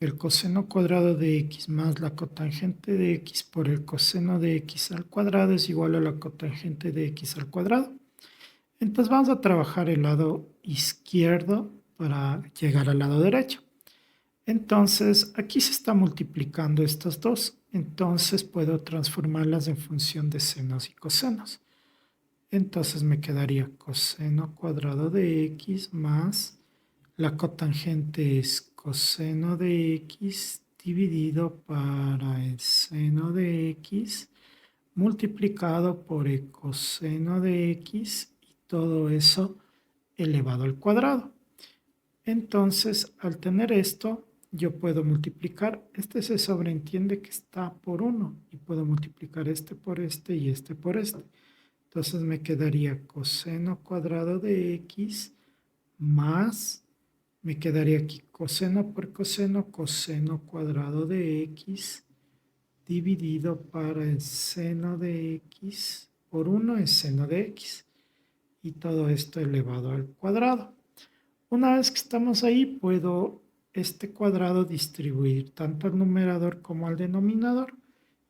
el coseno cuadrado de x más la cotangente de x por el coseno de x al cuadrado es igual a la cotangente de x al cuadrado. Entonces vamos a trabajar el lado izquierdo para llegar al lado derecho. Entonces aquí se está multiplicando estos dos. Entonces puedo transformarlas en función de senos y cosenos. Entonces me quedaría coseno cuadrado de x más la cotangente es coseno de x dividido para el seno de x multiplicado por el coseno de x y todo eso elevado al cuadrado. Entonces, al tener esto, yo puedo multiplicar. Este se sobreentiende que está por 1 y puedo multiplicar este por este y este por este. Entonces me quedaría coseno cuadrado de x más, me quedaría aquí coseno por coseno, coseno cuadrado de x dividido para el seno de x por 1 es seno de x. Y todo esto elevado al cuadrado. Una vez que estamos ahí, puedo este cuadrado distribuir tanto al numerador como al denominador.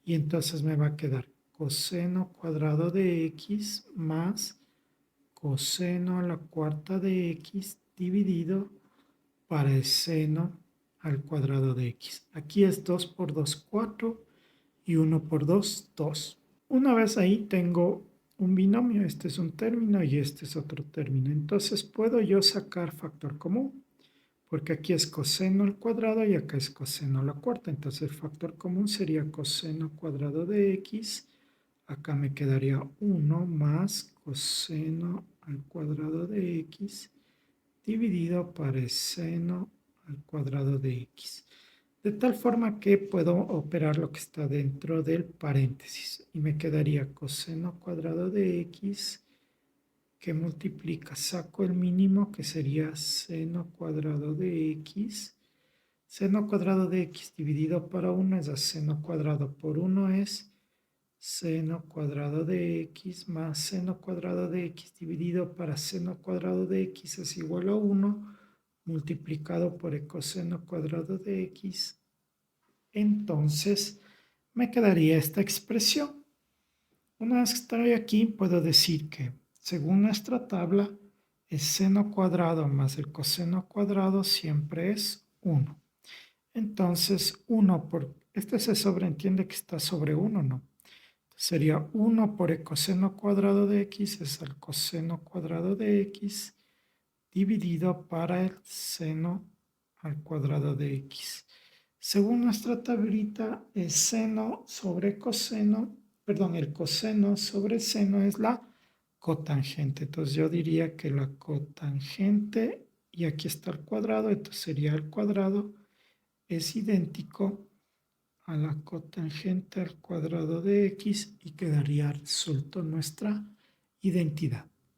Y entonces me va a quedar coseno cuadrado de x más coseno a la cuarta de x dividido para el seno al cuadrado de x. Aquí es 2 por 2, 4 y 1 por 2, 2. Una vez ahí tengo un binomio, este es un término y este es otro término. Entonces puedo yo sacar factor común, porque aquí es coseno al cuadrado y acá es coseno a la cuarta. Entonces el factor común sería coseno cuadrado de x. Acá me quedaría 1 más coseno al cuadrado de x dividido por el seno al cuadrado de x. De tal forma que puedo operar lo que está dentro del paréntesis. Y me quedaría coseno cuadrado de x que multiplica, saco el mínimo que sería seno cuadrado de x. Seno cuadrado de x dividido para 1 es a seno cuadrado por 1 es seno cuadrado de x más seno cuadrado de x dividido para seno cuadrado de x es igual a 1 multiplicado por el coseno cuadrado de x. Entonces me quedaría esta expresión. Una vez que estoy aquí, puedo decir que según nuestra tabla, el seno cuadrado más el coseno cuadrado siempre es 1. Entonces, 1 por, este se sobreentiende que está sobre 1, ¿no? Sería 1 por el coseno cuadrado de x es el coseno cuadrado de x dividido para el seno al cuadrado de x. Según nuestra tablita, el seno sobre coseno, perdón, el coseno sobre seno es la cotangente. Entonces yo diría que la cotangente, y aquí está el cuadrado, entonces sería el cuadrado, es idéntico a la cotangente al cuadrado de x y quedaría resuelto nuestra identidad.